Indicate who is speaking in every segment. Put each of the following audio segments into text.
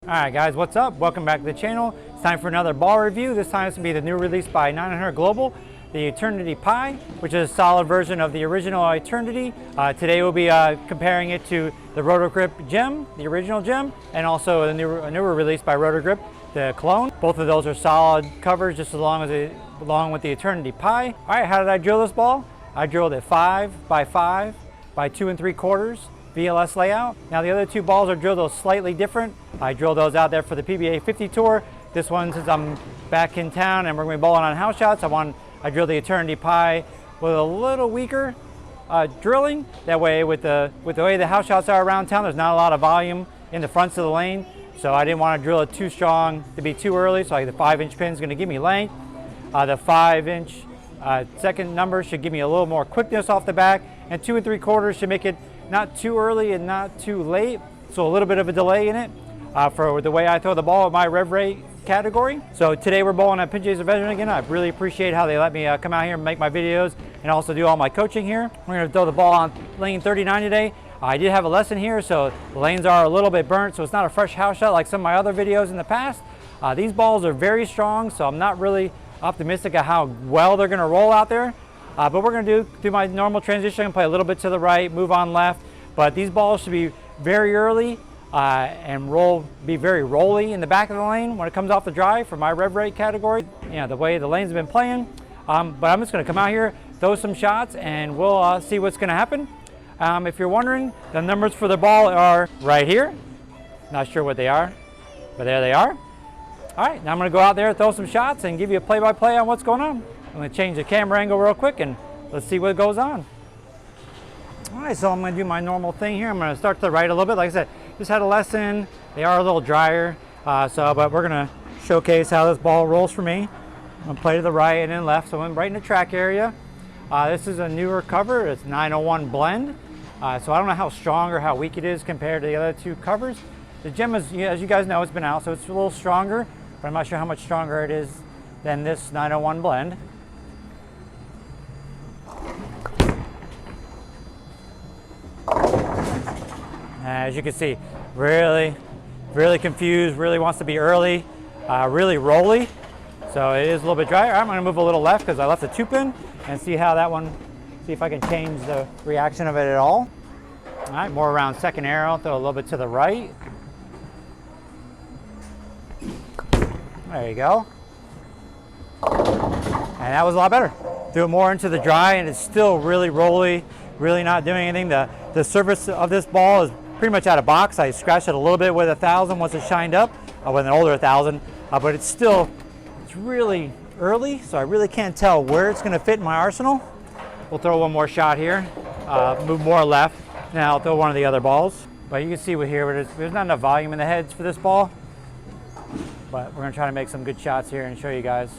Speaker 1: Alright guys, what's up? Welcome back to the channel. It's time for another ball review. This time it's going to be the new release by 900 Global, the Eternity Pi, which is a solid version of the original Eternity. Today we'll be comparing it to the Roto Grip gem, the original gem, and also a newer release by Roto Grip, the clone. Both of those are solid covers just along with the Eternity Pi. Alright, how did I drill this ball? I drilled it 5 by 5 by 2 3/4 VLS layout. Now the other two balls are drilled slightly different. I drilled those out there for the PBA 50 tour. This one, since I'm back in town and we're going to be bowling on house shots, I drilled the Eternity Pi with a little weaker drilling. That way, with the way the house shots are around town, there's not a lot of volume in the fronts of the lane. So I didn't want to drill it too strong to be too early. So the 5-inch pin is going to give me length. The 5-inch second number should give me a little more quickness off the back, and 2 3/4 should make it not too early and not too late, so a little bit of a delay in it for the way I throw the ball at my rev rate category. So today we're bowling at Pinches Veteran again. I really appreciate how they let me come out here and make my videos and also do all my coaching here. We're going to throw the ball on lane 39 today. I did have a lesson here, so the lanes are a little bit burnt, so it's not a fresh house shot like some of my other videos in the past. These balls are very strong, so I'm not really optimistic of how well they're going to roll out there. But we're going to do my normal transition and play a little bit to the right, move on left. But these balls should be very early and be very rolly in the back of the lane when it comes off the drive for my rev rate category. You know, the way the lanes have been playing. But I'm just going to come out here, throw some shots, and we'll see what's going to happen. If you're wondering, the numbers for the ball are right here. Not sure what they are, but there they are. All right, now I'm going to go out there, throw some shots, and give you a play-by-play on what's going on. I'm going to change the camera angle real quick and let's see what goes on. All right, so I'm going to do my normal thing here. I'm going to start to the right a little bit. Like I said, just had a lesson. They are a little drier, but we're going to showcase how this ball rolls for me. I'm going to play to the right and then left, so I'm right in the track area. This is a newer cover. It's 901 blend, so I don't know how strong or how weak it is compared to the other two covers. The gem is, as you guys know, it's been out, so it's a little stronger, but I'm not sure how much stronger it is than this 901 blend. As you can see, really confused, really wants to be early, really rolly. So it is a little bit drier. I'm going to move a little left because I left the 2-pin and see how that one, see if I can change the reaction of it at all. All right, more around second arrow, throw a little bit to the right. There you go. And that was a lot better. Threw it more into the dry and it's still really rolly, really not doing anything. The surface of this ball is pretty much out of box. I scratched it a little bit with 1000 once it shined up, with an older 1000, but it's really early, so I really can't tell where it's going to fit in my arsenal. We'll throw one more shot here, move more left. Now I'll throw one of the other balls, but you can see here there's not enough volume in the heads for this ball, but we're going to try to make some good shots here and show you guys.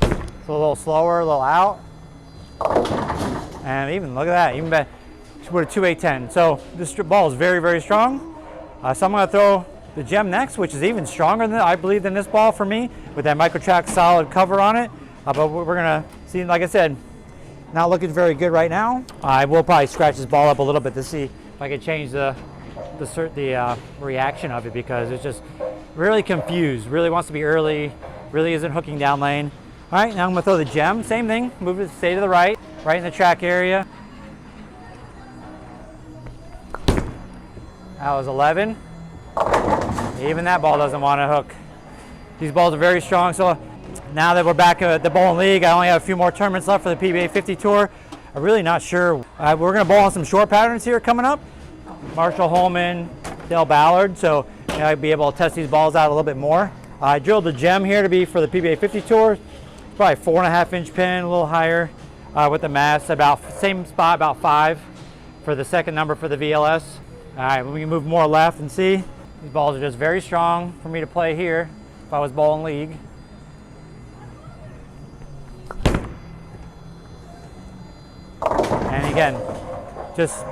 Speaker 1: It's a little slower, a little out. And even, look at that, even with a 2-8-10. So this ball is very strong. So I'm going to throw the gem next, which is even stronger than, I believe, than this ball for me, with that Microtrack solid cover on it. But we're going to see, like I said, not looking very good right now. I will probably scratch this ball up a little bit to see if I can change the reaction of it, because it's just really confused, really wants to be early, really isn't hooking down lane. All right, now I'm going to throw the gem, same thing, move it, stay to the right in the track area. That was 11. Even that ball doesn't want to hook. These balls are very strong, so now that we're back at the bowling league, I only have a few more tournaments left for the PBA 50 tour. I'm really not sure. We're going to bowl on some short patterns here coming up. Marshall Holman, Dale Ballard, so I'll be able to test these balls out a little bit more. I drilled the gem here to be for the PBA 50 tour. Probably 4.5-inch pin, a little higher with the mass, about same spot, about 5 for the second number for the VLS. All right, we can move more left and see. These balls are just very strong for me to play here if I was bowling league. And again, just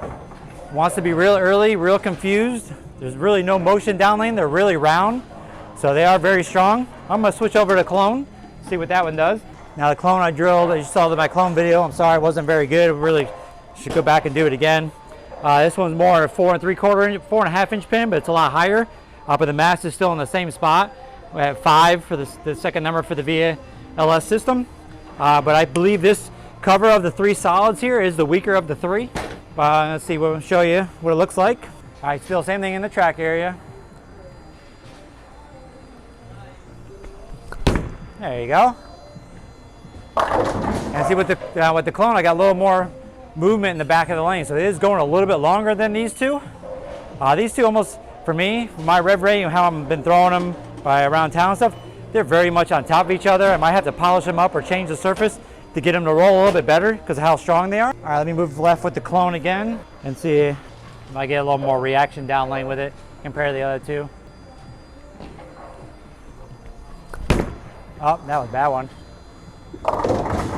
Speaker 1: wants to be real early, real confused. There's really no motion down lane. They're really round, so they are very strong. I'm going to switch over to clone, see what that one does. Now the clone I drilled, as you saw in my clone video, I'm sorry it wasn't very good. I really should go back and do it again. This one's more 4 3/4 inch, 4.5 inch pin, but it's a lot higher. But the mass is still in the same spot. We have 5 for the second number for the VIA LS system. But I believe this cover of the 3 solids here is the weaker of the 3. Let's see, we'll show you what it looks like. All right, still same thing in the track area. There you go. And see with the clone, I got a little more movement in the back of the lane, so it is going a little bit longer than these two. These two almost, for me, my rev rate and how I've been throwing them around town and stuff, they're very much on top of each other. I might have to polish them up or change the surface to get them to roll a little bit better because of how strong they are. All right, let me move left with the clone again and see if I get a little more reaction down lane with it compared to the other two. Oh, that was a bad one.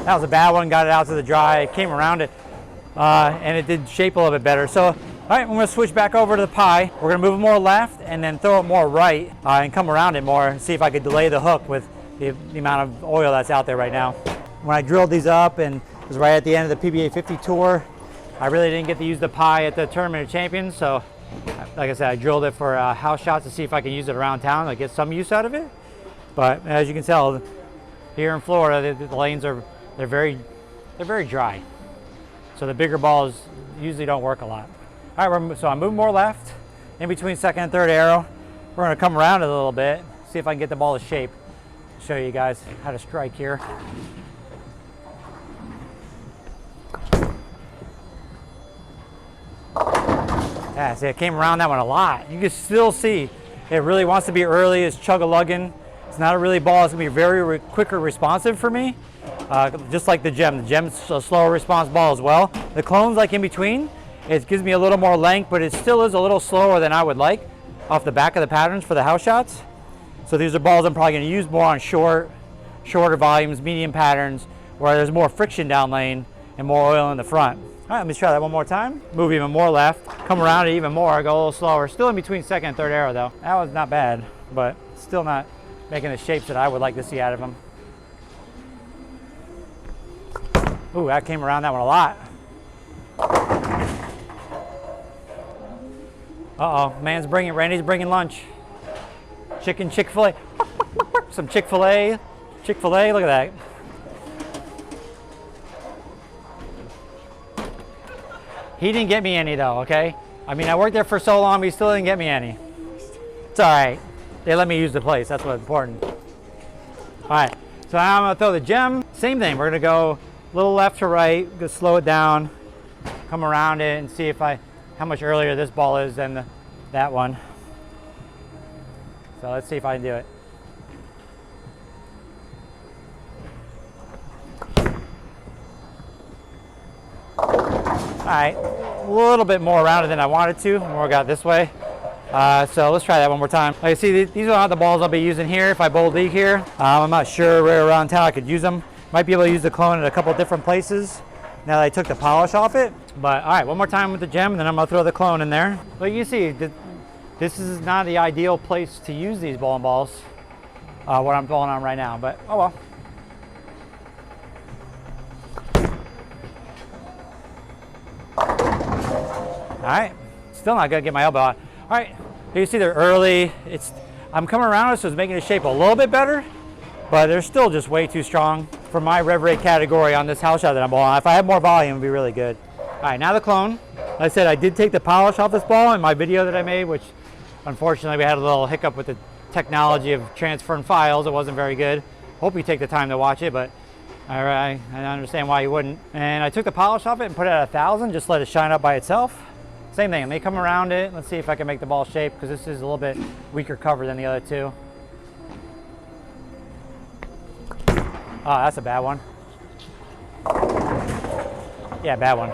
Speaker 1: That was a bad one, got it out to the dry, it came around it, and it did shape a little bit better. So, all right, I'm gonna switch back over to the pie. We're gonna move it more left and then throw it more right and come around it more and see if I could delay the hook with the amount of oil that's out there right now. When I drilled these up, and it was right at the end of the PBA 50 tour, I really didn't get to use the pie at the Tournament of Champions, so like I said, I drilled it for house shots to see if I can use it around town, like get some use out of it. But as you can tell, here in Florida, the lanes are they're very dry. So the bigger balls usually don't work a lot. All right, so I'm moving more left, in between second and third arrow. We're gonna come around it a little bit, see if I can get the ball to shape. Show you guys how to strike here. Yeah, see, it came around that one a lot. You can still see it really wants to be early. It's chug-a-lugging. It's not a really ball. It's gonna be very quicker responsive for me, just like the gem. The gem's a slower response ball as well. The clone's like in between. It gives me a little more length, but it still is a little slower than I would like off the back of the patterns for the house shots. So these are balls I'm probably gonna use more on shorter volumes, medium patterns, where there's more friction down lane and more oil in the front. All right, let me try that one more time. Move even more left, come around it even more, go a little slower. Still in between second and third arrow though. That was not bad, but still not making the shapes that I would like to see out of them. Ooh, that came around that one a lot. Uh-oh, Randy's bringing lunch. Chick-fil-A. Some Chick-fil-A, look at that. He didn't get me any though, okay? I mean, I worked there for so long, but he still didn't get me any. It's all right. They let me use the place, that's what's important. All right, so now I'm gonna throw the gem. Same thing, we're gonna go a little left to right, gonna slow it down, come around it and see how much earlier this ball is than that one. So let's see if I can do it. All right, a little bit more around it than I wanted to. More got this way. So let's try that one more time. Like you see, these are not the balls I'll be using here if I bowl league here. I'm not sure where around town I could use them. Might be able to use the clone at a couple different places now that I took the polish off it. But all right, one more time with the gem and then I'm gonna throw the clone in there. But you see, this is not the ideal place to use these bowling balls, what I'm bowling on right now, but oh well. All right, still not gonna get my elbow out. All right, here you see they're early. I'm coming around it, so it's making the shape a little bit better, but they're still just way too strong for my rev rate category on this house shot that I'm bowling on. If I had more volume, it'd be really good. All right, now the clone. Like I said, I did take the polish off this ball in my video that I made, which unfortunately we had a little hiccup with the technology of transferring files. It wasn't very good. Hope you take the time to watch it, but I understand why you wouldn't. And I took the polish off it and put it at 1,000, just let it shine up by itself. Same thing, let me come around it. Let's see if I can make the ball shape because this is a little bit weaker cover than the other two. Oh, that's a bad one. Yeah, bad one.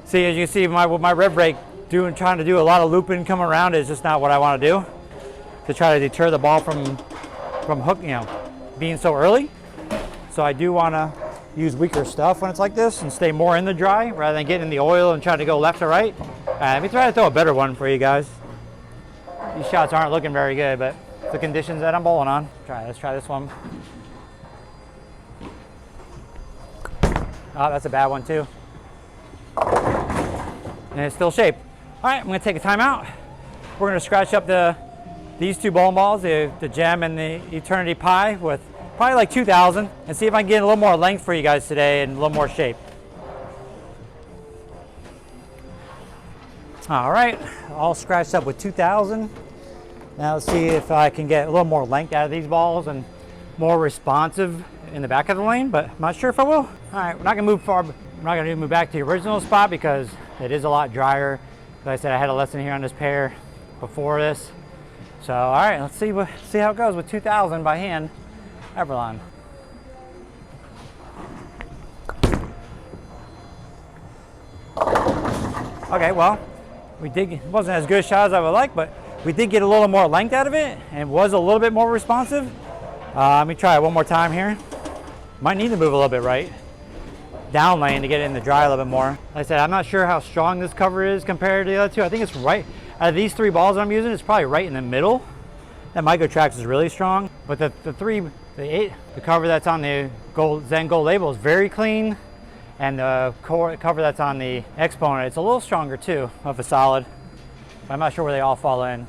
Speaker 1: See, as you can see, my rev rate trying to do a lot of looping, come around is just not what I want to do. To try to deter the ball from hook, being so early. So I do want to use weaker stuff when it's like this and stay more in the dry rather than getting in the oil and trying to go left to right. Let me try to throw a better one for you guys. These shots aren't looking very good, but the conditions that I'm bowling on. Let's try this one. Oh, that's a bad one too. and it's still shape. All right, I'm gonna take a timeout. We're gonna scratch up these two bowling balls, the Gem and the Eternity Pi, with probably like 2,000, and see if I can get a little more length for you guys today and a little more shape. All right, all scratched up with 2,000. Now let's see if I can get a little more length out of these balls and more responsive in the back of the lane, but I'm not sure if I will. All right, we're not gonna move far. I'm not gonna move back to the original spot because it is a lot drier. Like I said, I had a lesson here on this pair before this. So, all right, let's see how it goes with 2,000 by hand, Everline. Okay, well, it wasn't as good a shot as I would like, but we did get a little more length out of it, and it was a little bit more responsive. Let me try it one more time here. Might need to move a little bit right down lane to get it in the dry a little bit more. Like I said, I'm not sure how strong this cover is compared to the other two. I think it's right, out of these three balls that I'm using, it's probably right in the middle. That Microtrax is really strong, but the cover that's on the Zen Gold label is very clean, and the cover that's on the Exponent, it's a little stronger too, of a solid. But I'm not sure where they all fall in.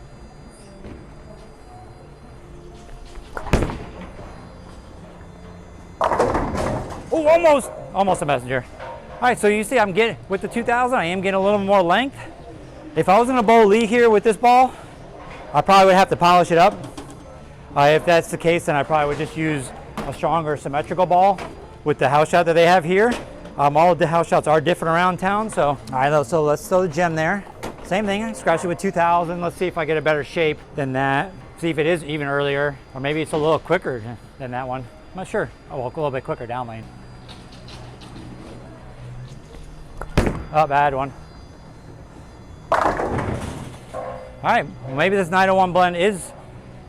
Speaker 1: Oh, almost a messenger. All right, so you see I'm getting, with the 2,000, I am getting a little more length. If I was gonna bowl league here with this ball, I probably would have to polish it up. If that's the case, then I probably would just use a stronger symmetrical ball with the house shot that they have here. All of the house shots are different around town, so. All right, so let's throw the Gem there. Same thing, scratch it with 2,000. Let's see if I get a better shape than that. See if it is even earlier, or maybe it's a little quicker than that one. I'm not sure. Oh, well, a little bit quicker down lane. Oh, bad one. All right, well, maybe this 901 blend is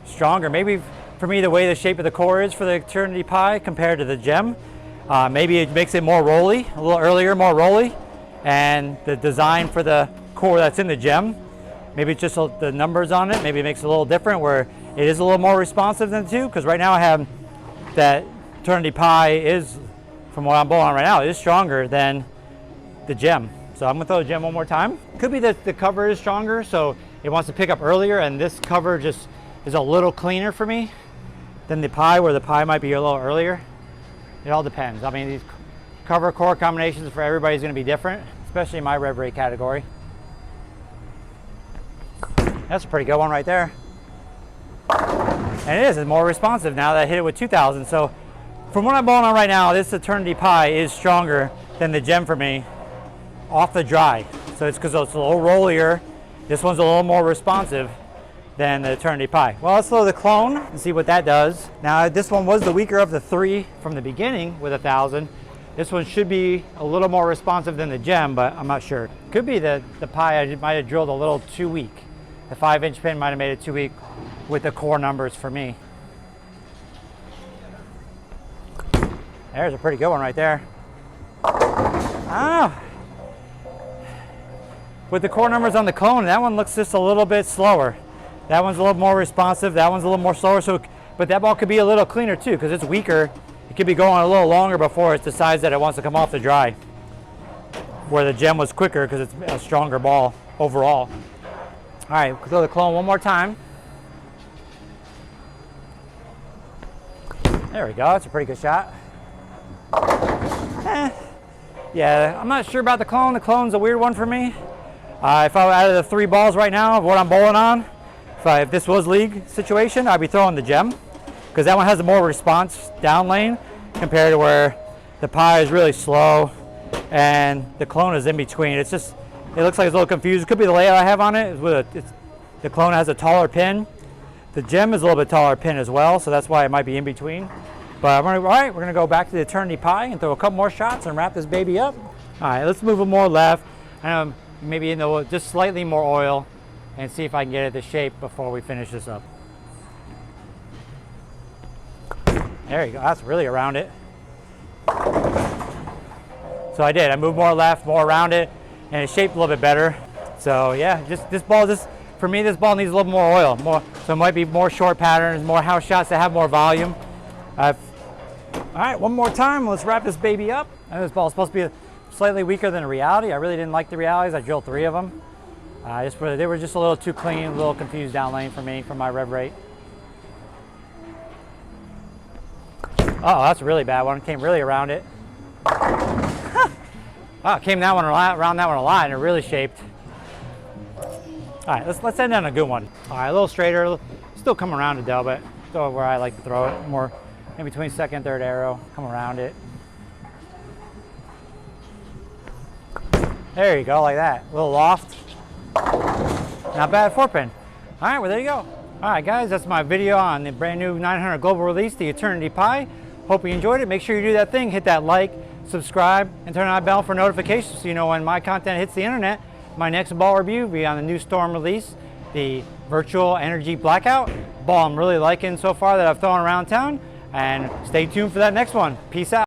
Speaker 1: stronger. Maybe for me, the way the shape of the core is for the Eternity Pi compared to the Gem, maybe it makes it more rolly, a little earlier, more rolly. And the design for the core that's in the Gem, maybe it's just the numbers on it, maybe it makes it a little different where it is a little more responsive than the two, because right now I have that Eternity Pi is, from what I'm bowling on right now, is stronger than the Gem. So I'm gonna throw the Gem one more time. Could be that the cover is stronger, so it wants to pick up earlier, and this cover just is a little cleaner for me than the Pi, where the Pi might be a little earlier. It all depends. I mean, these cover core combinations for everybody's gonna be different, especially in my rev rate category. That's a pretty good one right there. And it is, it's more responsive now that I hit it with 2,000. So from what I'm bowling on right now, this Eternity Pi is stronger than the Gem for me off the dry. So it's because it's a little rollier. This one's a little more responsive than the Eternity Pi. Well, let's throw the Clone and see what that does. Now, this one was the weaker of the three from the beginning with 1,000. This one should be a little more responsive than the Gem, but I'm not sure. Could be the Pi I might have drilled a little too weak. The 5-inch pin might have made it too weak with the core numbers for me. There's a pretty good one right there. Ah! With the core numbers on the Clone, that one looks just a little bit slower. That one's a little more responsive, that one's a little more slower, but that ball could be a little cleaner too, because it's weaker. It could be going a little longer before it decides that it wants to come off the dry. Where the Gem was quicker because it's a stronger ball overall. All right, throw the Clone one more time. There we go, that's a pretty good shot. Yeah, I'm not sure about the Clone. The Clone's a weird one for me. If I was out of the three balls right now of what I'm bowling on, if this was league situation, I'd be throwing the Gem, because that one has a more response down lane compared to where the Pi is really slow and the Clone is in between. It looks like it's a little confused. It could be the layout I have on it. The Clone has a taller pin. The Gem is a little bit taller pin as well, so that's why it might be in between. But all right, we're gonna go back to the Eternity Pi and throw a couple more shots and wrap this baby up. All right, let's move it more left. Maybe just slightly more oil and see if I can get it to shape before we finish this up. There you go, that's really around it. So I did, I moved more left, more around it, and it shaped a little bit better. So yeah, for me, this ball needs a little more oil. So it might be more short patterns, more house shots that have more volume. All right, one more time, let's wrap this baby up. And this ball is supposed to be slightly weaker than the Reality. I really didn't like the Realities. I drilled 3 of them. They were just a little too clean, a little confused down lane for me, for my rev rate. Oh, that's a really bad one. Came really around it. Oh, came that one around that one a lot, and it really shaped. All right, let's end on a good one. All right, a little straighter, still come around it though, but still where I like to throw it, more in between second and third arrow, come around it. There you go, like that, a little loft. Not bad 4-pin. All right, well there you go. All right guys, that's my video on the brand new 900 global release, the Eternity Pi. Hope you enjoyed it. Make sure you do that thing, hit that like, subscribe, and turn on the bell for notifications so you know when my content hits the internet. My next ball review will be on the new Storm release, the Virtual Energy Blackout. Ball I'm really liking so far that I've thrown around town. And stay tuned for that next one. Peace out.